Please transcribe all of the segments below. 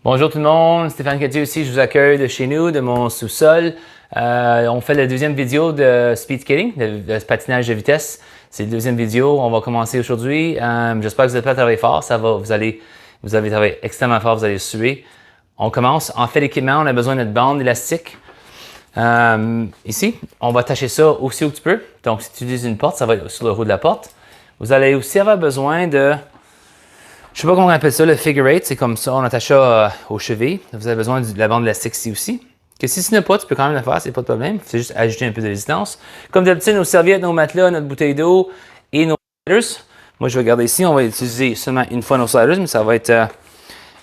Bonjour tout le monde, Stéphane Cadieux ici, je vous accueille de chez nous, de mon sous-sol. On fait la deuxième vidéo de speed skating, de patinage de vitesse. C'est la deuxième vidéo, on va commencer aujourd'hui. J'espère que vous êtes prêts à travailler fort, vous allez travailler extrêmement fort, vous allez suer. On commence, en fait l'équipement, on a besoin de notre bande élastique. Ici, on va attacher ça aussi où tu peux. Donc si tu utilises une porte, ça va être sur le haut de la porte. Vous allez aussi avoir besoin de... Je sais pas comment on appelle ça, le figure eight, c'est comme ça, on attache ça aux chevilles. Vous avez besoin de la bande élastique ici aussi. Que si ce n'est pas, tu peux quand même le faire, c'est pas de problème. C'est juste ajouter un peu de résistance. Comme d'habitude, nos serviettes, nos matelas, notre bouteille d'eau et nos sliders. Moi, je vais garder ici, on va utiliser seulement une fois nos sliders, mais ça va être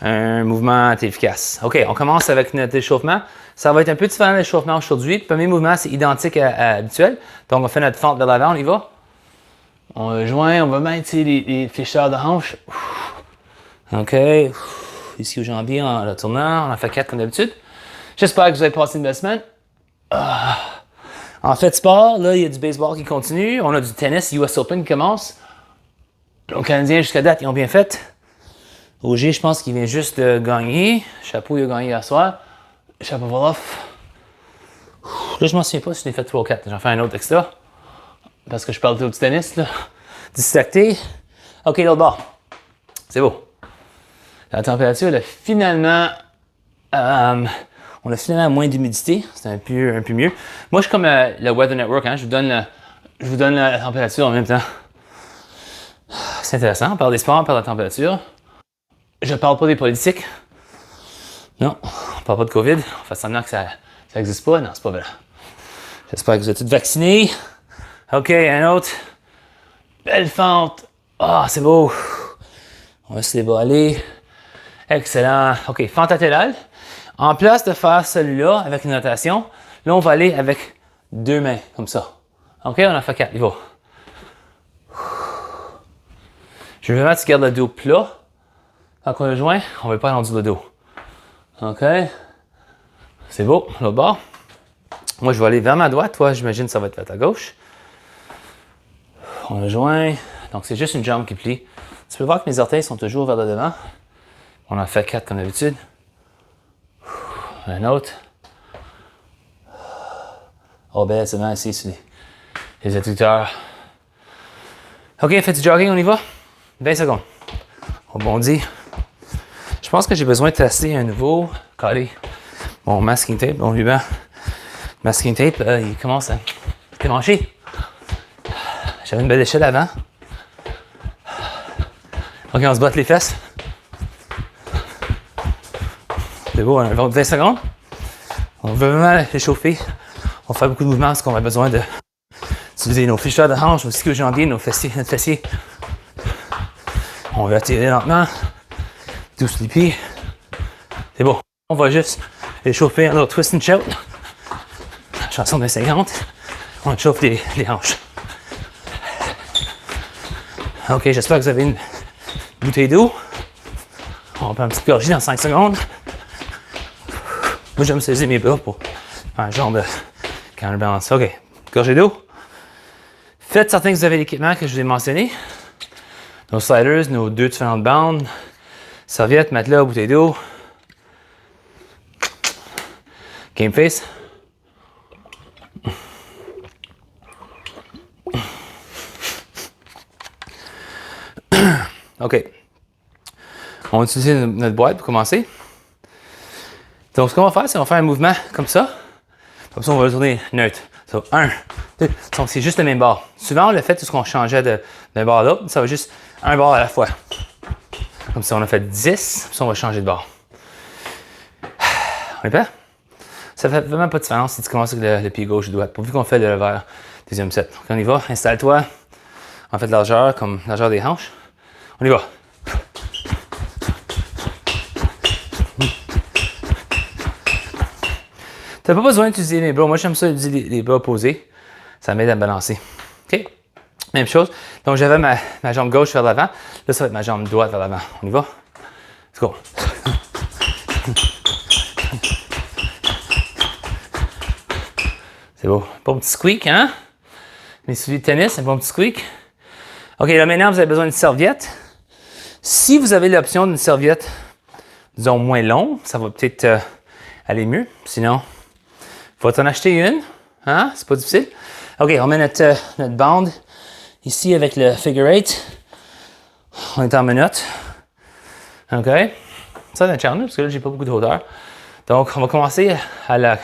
un mouvement efficace. OK, on commence avec notre échauffement. Ça va être un peu différent de l'échauffement aujourd'hui. Le premier mouvement, c'est identique à habituel. Donc, on fait notre fente vers l'avant, on y va. On rejoint, on va mettre les flécheurs de hanche. OK. Ici au jambier en le tournant. On en fait 4 comme d'habitude. J'espère que vous avez passé une belle semaine. En fait, sport, là, il y a du baseball qui continue. On a du tennis, US Open qui commence. Les Canadiens, jusqu'à date, ils ont bien fait. Auger, je pense qu'il vient juste de gagner. Chapeau, il a gagné hier soir. Chapeau Voloff. Là, je m'en souviens pas si je l'ai fait 3 ou 4. J'en fais un autre extra. Parce que je parle tout du tennis, là. Distracté. OK, l'autre bord. C'est beau. La température, on a finalement moins d'humidité. C'est un peu mieux. Moi, je suis comme le Weather Network. Hein? Je vous donne la température en même temps. C'est intéressant. On parle des sports, on parle de la température. Je parle pas des politiques. Non, on parle pas de COVID. On fait semblant que ça n'existe pas. Non, c'est pas vrai. J'espère que vous êtes tous vaccinés. OK, un autre. Belle fente. Ah, c'est beau. On va se déballer. Excellent. OK, fente latérale. En place de faire celui-là avec une rotation, là, on va aller avec 2 mains, comme ça. OK, on en fait 4. Il va. Je veux vraiment que tu gardes le dos plat. Quand on le joint, on ne veut pas allonger le dos. OK. C'est beau. L'autre bord. Moi, je vais aller vers ma droite. Toi, j'imagine que ça va être vers ta gauche. On le joint. Donc, c'est juste une jambe qui plie. Tu peux voir que mes orteils sont toujours vers le devant. On en fait 4 comme d'habitude. Un autre. Oh, ben, c'est bien ici sur les adducteurs. OK, on fait du jogging, on y va? 20 secondes. On bondit. Je pense que j'ai besoin de tester un nouveau collé. Mon masking tape, mon ruban. Masking tape, il commence à démancher. J'avais une belle échelle avant. OK, on se botte les fesses. C'est beau, on a 20 secondes. On veut vraiment l'échauffer. On fait beaucoup de mouvements parce qu'on a besoin d'utiliser nos flécheurs de hanche, nos ischio jambiers, notre fessier. On va tirer lentement. Douce les pieds. C'est beau. On va juste échauffer un autre twist and shout. Chanson de 50. On chauffe les hanches. OK, j'espère que vous avez une bouteille d'eau. On prend une petite gorgée dans 5 secondes. Moi, j'aime saisir mes bras pour faire un genre de counterbalance. OK, gorgée d'eau. Faites certain que vous avez l'équipement que je vous ai mentionné. Nos sliders, nos 2 différentes bandes, serviettes, matelas, bouteille d'eau. Game face. OK. On va utiliser notre boîte pour commencer. Donc, ce qu'on va faire, c'est qu'on va faire un mouvement comme ça. Comme ça, on va le tourner neutre. Donc, 1, 2. Donc, c'est juste le même bord. Souvent, on l'a fait tout ce qu'on changeait d'un bord à l'autre. Ça va juste un bord à la fois. Comme ça, on a fait 10. Puis ça, on va changer de bord. On est prêt? Ça fait vraiment pas de différence si tu commences avec le pied gauche ou droite. Pourvu qu'on fait le revers deuxième set. Donc, on y va. Installe-toi. En fait, largeur, comme largeur des hanches. On y va. Tu n'as pas besoin d'utiliser les bras. Moi, j'aime ça utiliser les bras posés. Ça m'aide à me balancer. OK? Même chose. Donc, j'avais ma jambe gauche vers l'avant. Là, ça va être ma jambe droite vers l'avant. On y va? Let's go. C'est beau. Bon petit squeak, hein? Mes souliers de tennis, un bon petit squeak. OK, là, maintenant, vous avez besoin d'une serviette. Si vous avez l'option d'une serviette disons, moins long, ça va peut-être aller mieux. Sinon, il faut en acheter une. Hein? C'est pas difficile. OK, on met notre bande ici avec le figure 8. On est en minute. OK. Ça, c'est un challenge parce que là, j'ai pas beaucoup de hauteur. Donc, on va commencer à la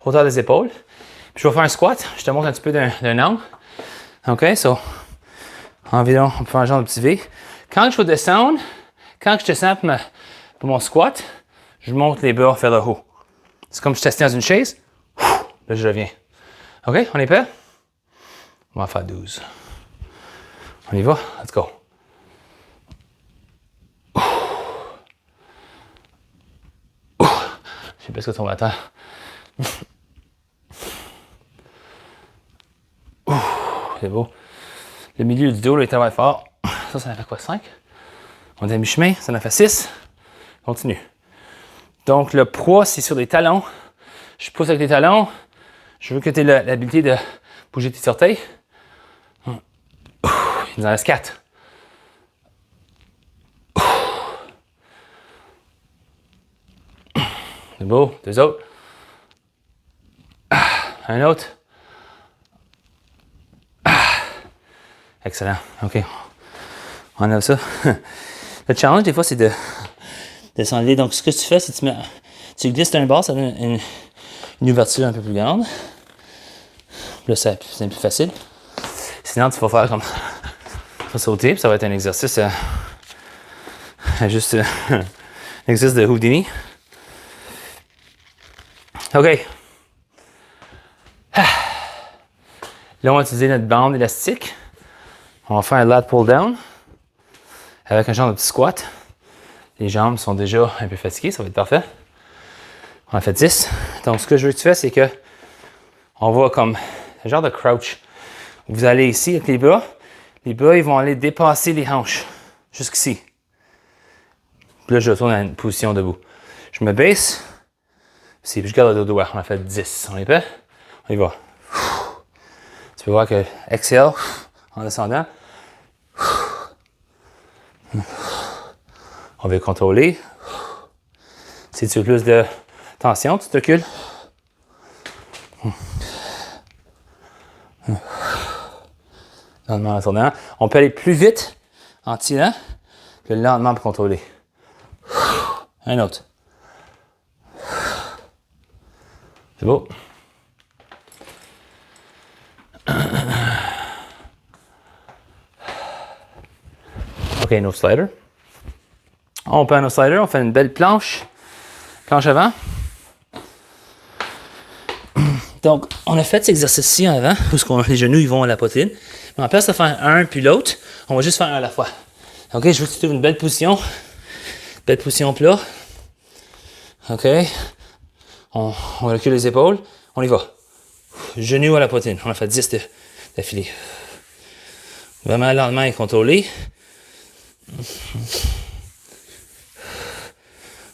hauteur des épaules. Puis, je vais faire un squat. Je te montre un petit peu d'un angle. OK, so, environ, on peut faire un genre de petit V. Quand je vais descendre, quand je descends pour mon squat, je monte les bras vers le haut. C'est comme si je suis assis dans une chaise. Là, je reviens. OK, on est prêt? On va faire 12. On y va? Let's go. Je sais pas ce que tu vas attendre. C'est beau. Le milieu du dos, là, il travaille fort. Ça en fait quoi? 5? On est à mi-chemin, ça en fait 6. Continue. Donc, le poids, c'est sur les talons. Je pousse avec les talons. Je veux que tu aies l'habilité de bouger tes orteils. Il nous en reste 4. C'est beau. 2 autres. Un autre. Excellent. OK. On a ça. Le challenge, des fois, c'est de s'enlever. Donc, ce que tu fais, c'est que tu glisses d'un bord, ça donne une ouverture un peu plus grande. Là, c'est plus facile. Sinon, tu vas faire comme ça, sauter. Puis ça va être un exercice juste un exercice de Houdini. OK. Là, on va utiliser notre bande élastique. On va faire un lat pull down avec un genre de petit squat. Les jambes sont déjà un peu fatiguées, ça va être parfait. On en fait 10. Donc, ce que je veux que tu fasses, c'est que on va comme un genre de crouch. Vous allez ici avec les bras. Les bras, ils vont aller dépasser les hanches jusqu'ici. Puis là, je retourne à une position debout. Je me baisse. Puis je garde le dos droit. On en fait 10. On est prêt? On y va. Tu peux voir que exhale en descendant. On va contrôler. Si tu veux plus de tension, tu te recules. Lentement en tournant. On peut aller plus vite en tirant que lentement pour contrôler. Un autre. C'est beau. OK, no slider. On prend nos sliders, on fait une belle planche avant. Donc, on a fait cet exercice-ci en avant, où les genoux ils vont à la poitrine. Mais en place de faire un puis l'autre, on va juste faire un à la fois. OK, je veux que tu trouves une belle position. Belle position plat. OK. On recule les épaules. On y va. Genoux à la poitrine. On a fait 10 d'affilée. Vraiment lentement et contrôlé.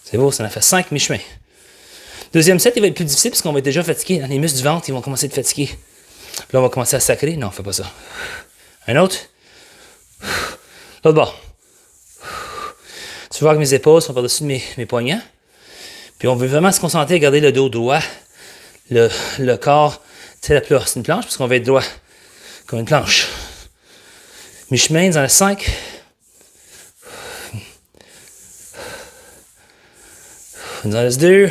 C'est beau, ça en a fait 5 mi-chemin. Deuxième set, il va être plus difficile parce qu'on va être déjà fatigué. Les muscles du ventre, ils vont commencer à être fatigués. Puis là, on va commencer à sacrer. Non, on ne fait pas ça. Un autre. L'autre bord. Tu vois que mes épaules sont par-dessus mes poignets. Puis on veut vraiment se concentrer à garder le dos droit. Le corps, c'est une planche, parce qu'on va être droit comme une planche. Mi-chemin, dans le 5. Il nous en reste 2.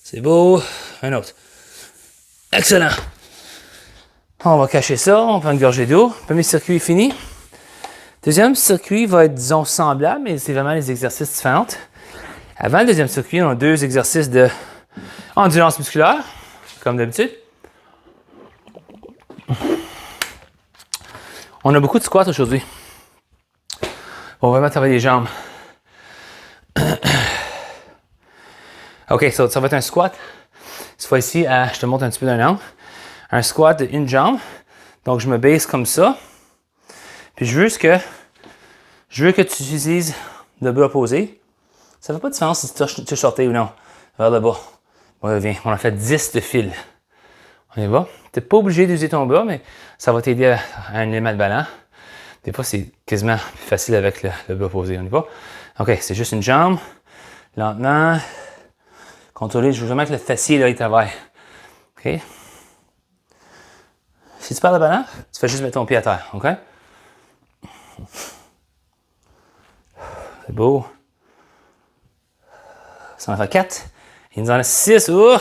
C'est beau. Un autre. Excellent. On va cacher ça. On prend une gorgée d'eau. Le premier circuit est fini. Deuxième circuit va être, disons, semblable, mais c'est vraiment des exercices différents. Avant le deuxième circuit, on a 2 exercices d'endurance musculaire, comme d'habitude. On a beaucoup de squats aujourd'hui. On va vraiment travailler les jambes. OK, ça va être un squat. Cette fois-ci, je te montre un petit peu d'un angle. Un squat d'une jambe. Donc, je me baisse comme ça. Puis, je veux que tu utilises le bras opposé. Ça ne fait pas de différence si tu touches l'orteil ou non. Vers le bas. On revient. On a fait 10 de fil. On y va. Tu n'es pas obligé d'utiliser ton bras, mais ça va t'aider à un élément de ballon. Des fois, c'est quasiment plus facile avec le bras opposé. On y va. OK, c'est juste une jambe. Lentement. Contrôler, je veux vraiment que le fessier, là, il travaille. OK? Si tu perds le ballon, tu fais juste mettre ton pied à terre. OK? C'est beau. Ça en fait 4. Il nous en reste 6. Oh!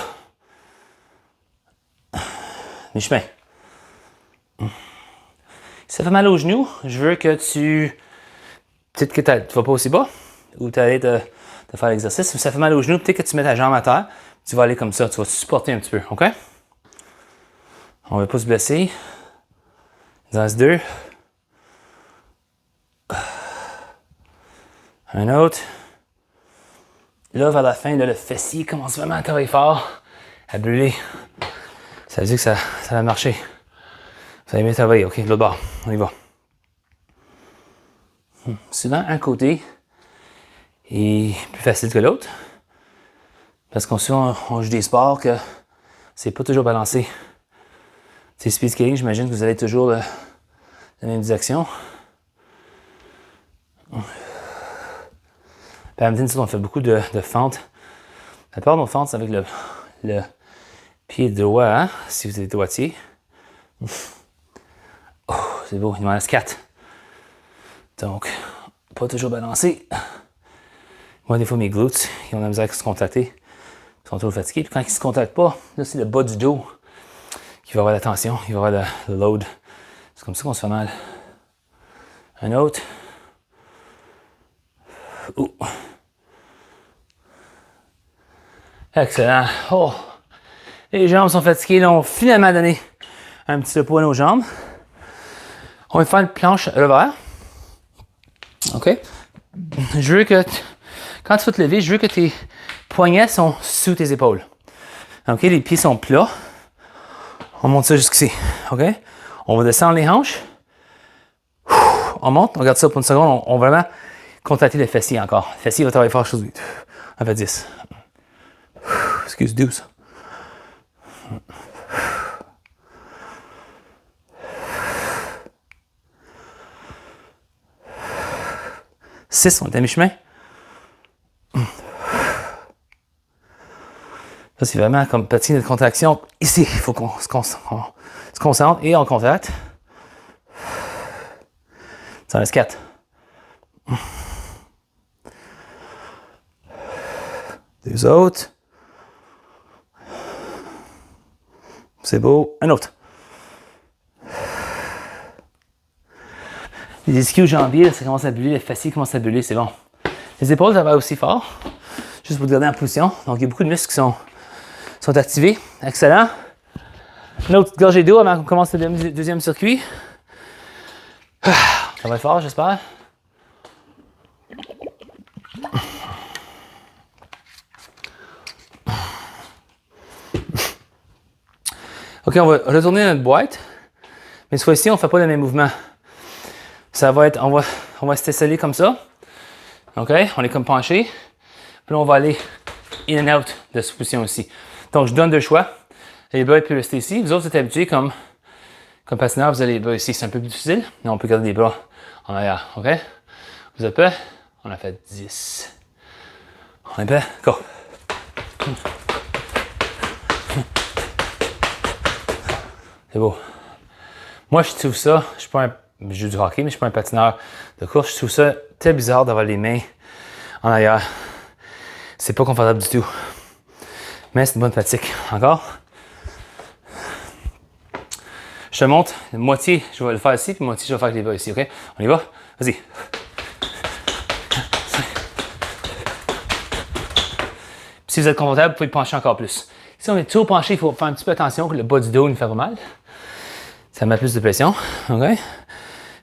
Mi-chemin. Si ça fait mal aux genoux, je veux que tu... Peut-être que tu ne vas pas aussi bas, ou tu allais te faire l'exercice. Si ça fait mal aux genoux, peut-être que tu mets ta jambe à terre. Tu vas aller comme ça. Tu vas te supporter un petit peu. OK? On ne va pas se blesser. Il en reste 2. Un autre. Là, vers la fin, là, le fessier commence vraiment à travailler fort, à brûler. Ça veut dire que ça va marcher. Vous allez bien travailler. OK, l'autre bord. On y va. Souvent, un côté est plus facile que l'autre. Parce qu'on joue des sports que c'est pas toujours balancé. C'est speed skating, j'imagine que vous avez toujours la même direction. Badminton, on fait beaucoup de fentes. La plupart de nos fentes, c'est avec le pied droit, hein, si vous êtes droitier. Oh, c'est beau, il m'en reste 4. Donc, pas toujours balancé. Moi, des fois, mes glutes, ils ont la misère à se contracter. Ils sont trop fatigués. Puis quand ils ne se contractent pas, là, c'est le bas du dos qui va avoir la tension, il va avoir le load. C'est comme ça qu'on se fait mal. Un autre. Oh. Excellent. Oh. Les jambes sont fatiguées. Là, on va finalement donner un petit repos à nos jambes. On va faire une planche revers. OK? Je veux que, quand tu vas te lever, je veux que tes poignets sont sous tes épaules. OK? Les pieds sont plats. On monte ça jusqu'ici. OK? On va descendre les hanches. On monte. On regarde ça pour une seconde. On va vraiment contracter le fessier encore. Le fessier va travailler fort aujourd'hui. On fait 10. Excuse, 12. 6, on est à mi-chemin. Ça, c'est vraiment comme petit de contraction. Ici, il faut qu'on se concentre et on contracte. Ça en reste 4. Deux autres. C'est beau. Un autre. Les ischios jambiers, ça commence à buller, les fessiers commencent à buller, c'est bon. Les épaules, ça va aussi fort. Juste pour te garder en position. Donc, il y a beaucoup de muscles qui sont activés. Excellent. Une autre petite gorgée d'eau avant qu'on commence le deuxième circuit. Ça va être fort, j'espère. OK, on va retourner dans notre boîte. Mais cette fois-ci, on ne fait pas le même mouvement. Ça va être, on va s'installer comme ça. OK, on est comme penché. Puis là, on va aller in and out de cette position aussi. Donc, je donne deux choix. Les bras peuvent rester ici. Vous autres, vous êtes habitués comme patineur, vous avez les bras ici. C'est un peu plus difficile, mais on peut garder les bras en arrière. OK? Vous êtes prêts? On a fait 10. On est prêts? Go! C'est beau. Moi, je trouve ça, je suis pas un, je joue du hockey, mais je suis pas un patineur de course. Je trouve ça très bizarre d'avoir les mains en arrière. C'est pas confortable du tout. Mais c'est une bonne pratique. Encore. Je te montre, moitié, je vais le faire ici, puis moitié, je vais faire avec les bras ici, OK? On y va? Vas-y. Puis si vous êtes confortable, vous pouvez pencher encore plus. Si on est trop penché, il faut faire un petit peu attention que le bas du dos nous fait pas mal. Ça met plus de pression, OK?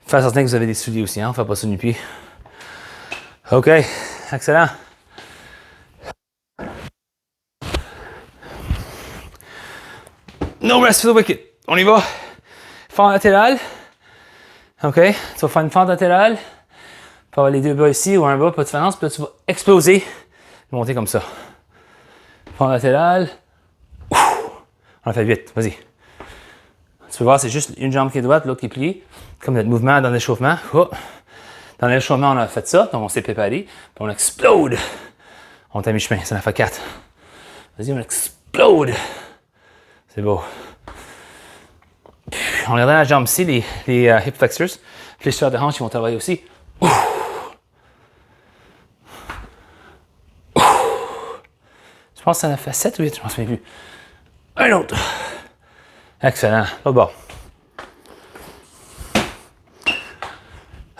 Faire certain que vous avez des souliers aussi, hein? On ne fait pas ça nu-pied. OK, excellent. No rest for the wicked. On y va. Fente latérale. OK, tu vas faire une fente latérale. Tu vas avoir les deux bras ici ou un bras, pas de différence. Puis là, tu vas exploser et monter comme ça. Fente latérale. On a fait 8, vas-y. Tu peux voir, c'est juste une jambe qui est droite, l'autre qui est pliée. Comme notre mouvement dans l'échauffement. Oh. Dans l'échauffement, on a fait ça, donc on s'est préparé. Puis on explode. On est à mi-chemin, ça en a fait 4. Vas-y, on explode. C'est beau. Puis, on regarde la jambe ici, les hip flexors. Les flexeurs de hanche, ils vont travailler aussi. Je pense que ça en a fait 7 ou 8, je m'en souviens plus. Un autre. Excellent. L'autre bord.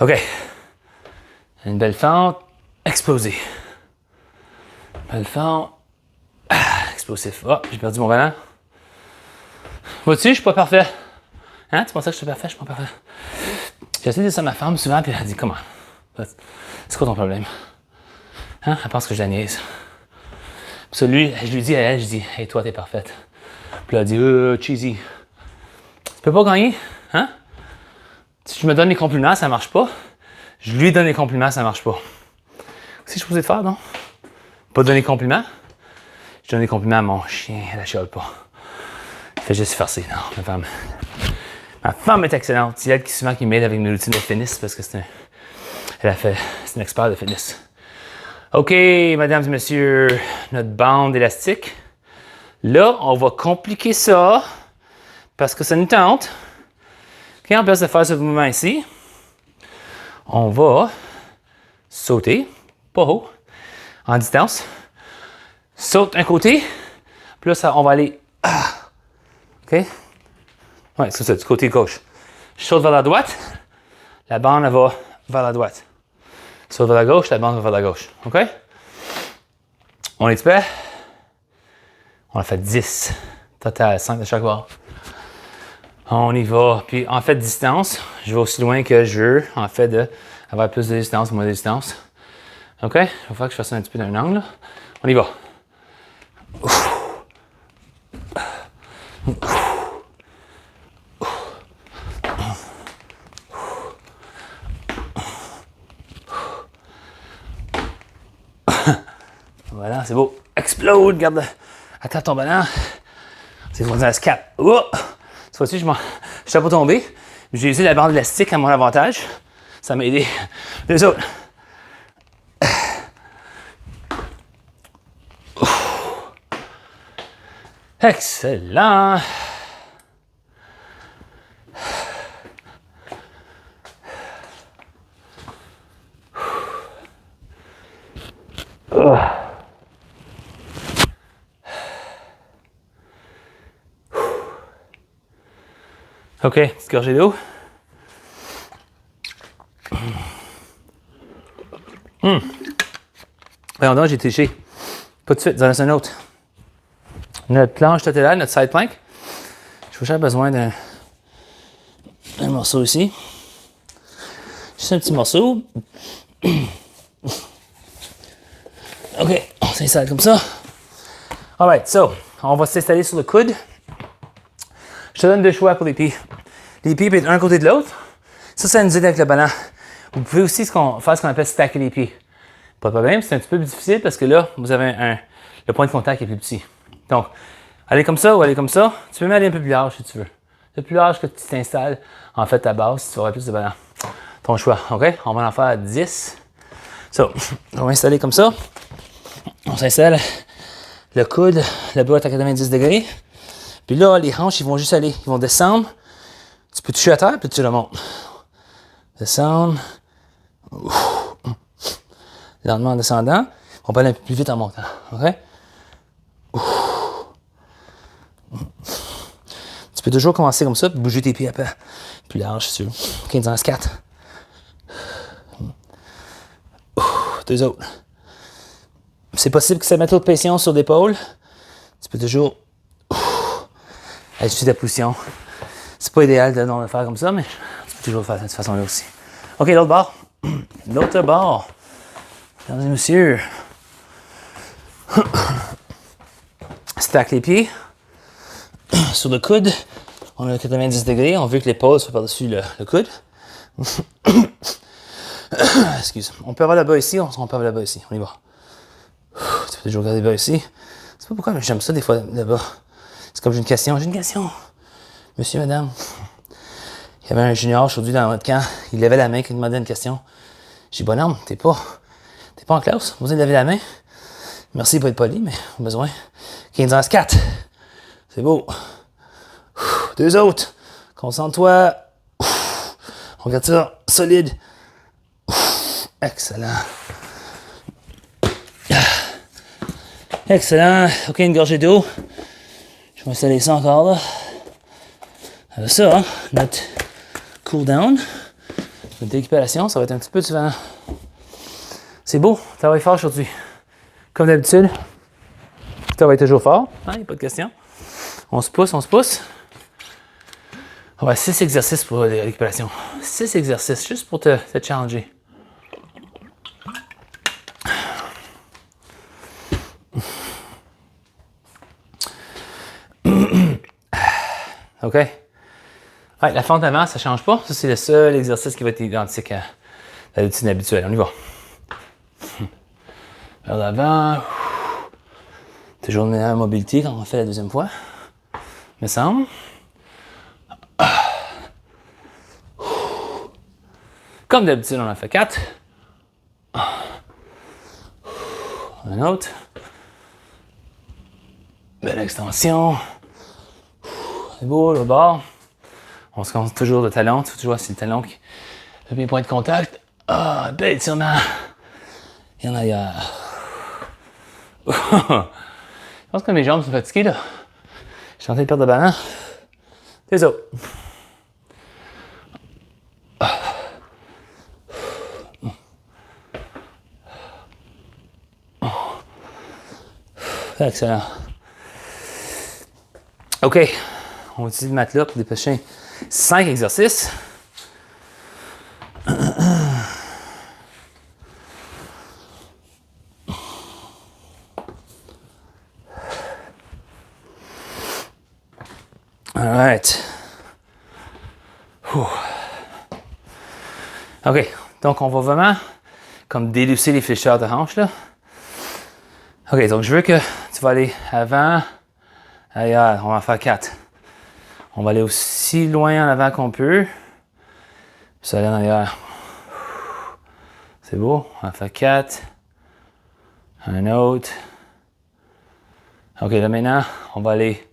OK. Une belle fente. Explosée. Belle fente. Explosif. Oh, j'ai perdu mon volant. Vois-tu, je suis pas parfait. Hein? Tu pensais que je suis parfait? Je suis pas parfait. J'essaie de dire ça à ma femme souvent, puis elle dit comment? C'est quoi ton problème? Hein? Elle pense que je la niaise. Puis ça, lui, je lui dis à elle, je dis, hey, toi, t'es parfaite. Puis elle dit, cheesy. Tu peux pas gagner? Hein? Si je me donne des compliments, ça marche pas. Je lui donne des compliments, ça marche pas. Qu'est-ce que je suis supposé faire, non? Pas donner des compliments? Je donne des compliments à mon chien, elle la chiale pas. Elle fait juste farcer, non, ma femme est excellente. C'est elle qui souvent qui m'aide avec mes routines de fitness parce que c'est une experte de fitness. OK, mesdames et messieurs, notre bande élastique. Là, on va compliquer ça parce que ça nous tente. OK, en place de faire ce mouvement ici, on va sauter, pas haut, en distance. Saute un côté, puis là, on va aller. OK? Ouais, c'est ça, du côté gauche. Je saute vers la droite, la bande va vers la droite. Je saute vers la gauche, la bande va vers la gauche. OK? On est prêt? On a fait 10. Total, 5 de chaque bord. On y va. Puis en fait, distance, je vais aussi loin que je veux, en fait, d'avoir plus de distance, moins de distance. OK? Il va falloir que je fasse ça un petit peu d'un angle. On y va. Voilà, c'est beau. Explode, regarde. Attends ton ballon. C'est pour dire un scap. Oh! Cette fois-ci, je suis pas tombé. J'ai usé la bande élastique à mon avantage. Ça m'a aidé. Les autres. Excellent. OK, petite gorgée d'eau. Voyons donc, j'ai triché. Pas de suite, j'en ai un autre. Notre planche latérale, notre side plank. Je vais besoin d'un morceau ici. Juste un petit morceau. OK, on s'installe comme ça. Alright, so, on va s'installer sur le coude. Je te donne 2 choix pour les pieds. Les pieds peuvent être un côté de l'autre. Ça nous aide avec le ballon. Vous pouvez aussi faire ce qu'on appelle stacker les pieds. Pas de problème, c'est un petit peu plus difficile parce que là, vous avez le point de contact est plus petit. Donc, aller comme ça ou aller comme ça. Tu peux même aller un peu plus large si tu veux. Le plus large que tu t'installes, en fait, ta base, tu auras plus de ballon. Ton choix, OK? On va en faire 10. So, on va installer comme ça. On s'installe le coude, le bras est à 90 degrés. Puis là, les hanches, ils vont juste aller. Ils vont descendre. Tu peux toucher à terre, puis tu remontes. Descendre. Lentement en descendant. On peut aller un peu plus vite en montant. OK? Tu peux toujours commencer comme ça, puis bouger tes pieds à peu plus large, si tu veux. OK, dans ce 4. 2 autres. C'est possible que ça mette trop de pression sur l'épaule. Tu peux toujours ajuster ta position. C'est pas idéal de le faire comme ça, mais tu peux toujours le faire de cette façon-là aussi. OK, l'autre bord. L'autre bord. Mesdames et messieurs. Stack les pieds. Sur le coude. On a 90 degrés. On veut que l'épaule soit par-dessus le coude. Excuse. On peut avoir là-bas ici. On peut avoir là-bas ici. On y va. Tu peux toujours regarder là-bas ici. C'est pas pourquoi, mais j'aime ça des fois là-bas. C'est comme j'ai une question. Monsieur, madame. Il y avait un junior aujourd'hui dans votre camp. Il levait la main quand il demandait une question. J'ai dit, bonhomme, t'es pas en classe. Vous allez lever la main. Merci pour être poli, mais on a besoin. 15 ans, 4. C'est beau. 2 autres. Concentre-toi. On regarde ça. Solide. Excellent. Excellent. OK, une gorgée d'eau. Je vais installer ça encore là. Alors ça, hein, notre cool down, notre récupération, ça va être un petit peu différent. C'est beau, ça va être fort aujourd'hui. Comme d'habitude, ça va être toujours fort, hein, il n'y a pas de question. On se pousse, on se pousse. On va 6 exercices pour la récupération. 6 exercices, juste pour te challenger. OK. Ouais, la fente avant, ça ne change pas. Ça, c'est le seul exercice qui va être identique à la routine habituelle. On y va. Vers l'avant. Toujours une meilleure mobilité quand on fait la deuxième fois. Me semble. Comme d'habitude, on en fait 4. Un autre. Belle extension. C'est beau, le bord. On se concentre toujours le talon. Tu vois, toujours c'est le talon qui fait mes points de contact. Ah, bel étirement. Il y en a ailleurs. Je pense que mes jambes sont fatiguées, là. Je suis en train de perdre de ballon. C'est ça. Excellent. OK. On utilise le matelas pour dépêcher 5 exercices. All right. OK. Donc, on va vraiment comme délucer les flécheurs de hanche, là. OK. Donc, je veux que tu vas aller avant, ailleurs. On va en faire 4. On va aller aussi loin en avant qu'on peut. Puis ça aller en arrière. C'est beau. On va faire 4. Un autre. OK, là maintenant, on va aller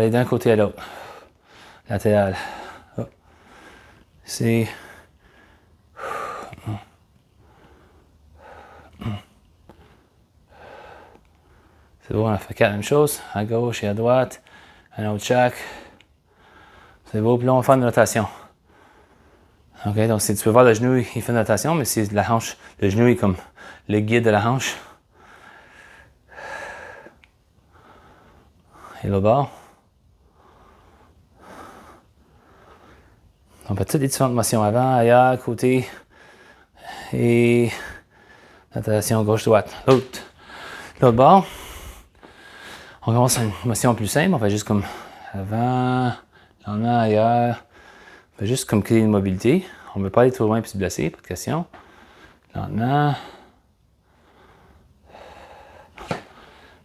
d'un côté à l'autre. Latéral. Oh. Ici. C'est beau, on a fait 4 mêmes choses. À gauche et à droite. Un autre chaque. C'est beau, puis là on va faire une rotation. OK, donc si tu peux voir le genou, il fait une rotation, mais c'est la hanche. Le genou est comme le guide de la hanche. Et le bord. On fait toutes les différentes motions avant, ailleurs, côté. Et rotation gauche-droite. L'autre bord. On commence une motion plus simple. On fait juste comme avant, lentement, ailleurs. On fait juste comme créer une mobilité. On ne veut pas aller trop loin et se blesser, pas de question. Lentement.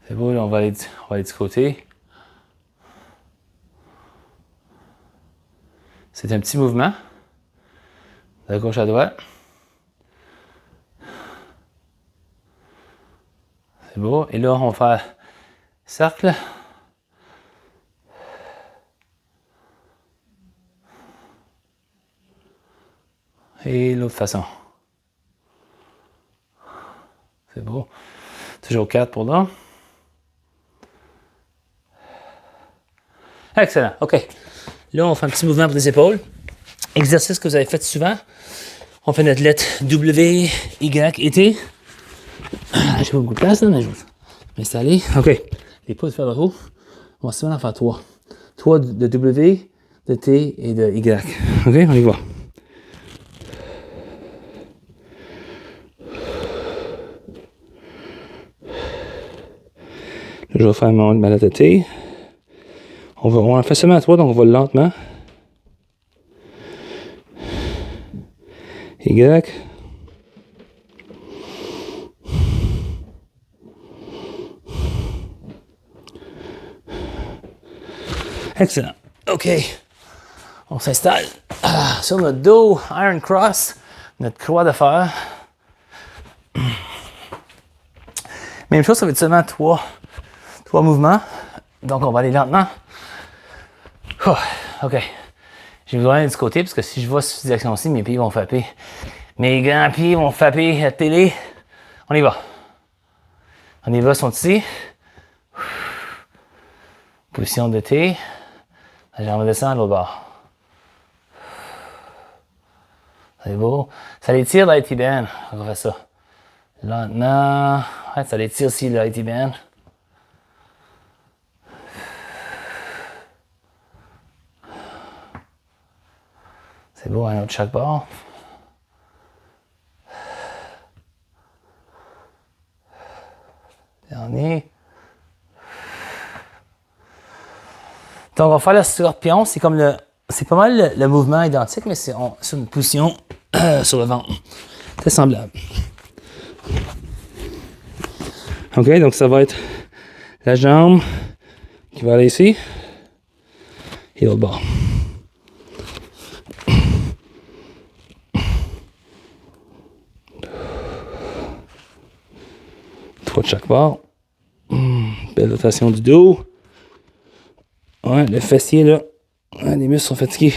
C'est beau, là, on va aller du côté. C'est un petit mouvement. De gauche à droite. C'est beau. Et là, on va faire cercle. Et l'autre façon. C'est beau. Toujours 4 pour là. Excellent. OK. Là, on fait un petit mouvement pour les épaules. Exercice que vous avez fait souvent. On fait notre lettre W, Y et T. J'ai pas beaucoup de place là, mais je vais m'installer. OK. Les pouces vers le haut. On va souvent en faire 3. 3 de W, de T et de Y. OK, on y va. Là, je vais faire ma lettre T. On en fait seulement 3, donc on va lentement. Y. Excellent. OK. On s'installe sur notre dos, Iron Cross, notre croix de fer. Même chose, ça va être seulement trois mouvements. Donc, on va aller lentement. Oh, OK. J'ai besoin d'aller du côté parce que si je vois cette direction-ci, mes pieds vont frapper. Mes grands pieds vont frapper la télé. On y va. On y va, ils sont ici. Position de T. La jambe descend à l'autre bord. C'est beau. Ça les tire dans les T-band. On va faire ça. Lentement. Ouais, ça les tire aussi, le T-band. C'est beau, un autre chaque bord. Dernier. Donc, on va faire le scorpion. C'est comme c'est pas mal le mouvement identique, mais c'est sur une position sur le ventre. Très semblable. OK, donc ça va être la jambe qui va aller ici et l'autre bord. Trois de chaque bord. Belle rotation du dos. Ouais, le fessier là. Ouais, les muscles sont fatigués.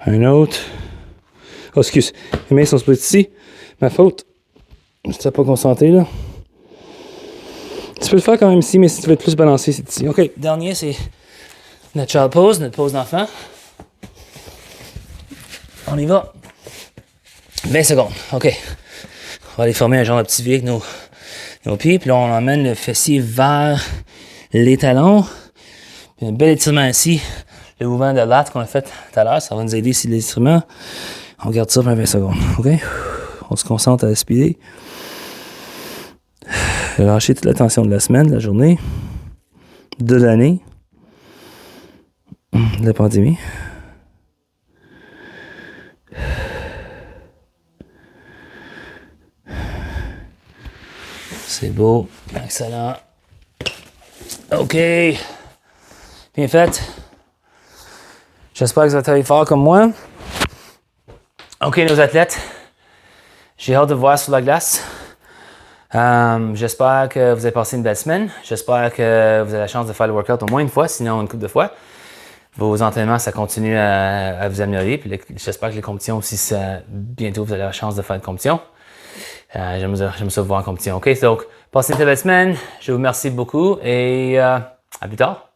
Un autre. Oh, excuse. Les mains sont supposées ici. Ma faute. Je t'ai pas concentré là. Tu peux le faire quand même ici, mais si tu veux être plus balancé, c'est ici. OK, dernier, c'est notre child pose, notre pose d'enfant. On y va. 20 secondes. OK. On va aller former un genre de petit V avec nos pieds. Puis là, on emmène le fessier vers les talons. Puis un bel étirement ici. Le mouvement de lat qu'on a fait tout à l'heure, ça va nous aider ici l'étirement. On garde ça pour 20 secondes. OK? On se concentre à respirer. Lâcher toute la tension de la semaine, de la journée, de l'année, de la pandémie. C'est beau. Excellent. OK. Bien fait. J'espère que vous avez travaillé fort comme moi. OK, nos athlètes. J'ai hâte de vous voir sur la glace. J'espère que vous avez passé une belle semaine. J'espère que vous avez la chance de faire le workout au moins une fois, sinon une couple de fois. Vos entraînements, ça continue à vous améliorer. Puis j'espère que les compétitions aussi, bientôt, vous avez la chance de faire une compétition. J'aime ça vous voir en compétition. OK, donc, passez une très belle semaine. Je vous remercie beaucoup et à plus tard.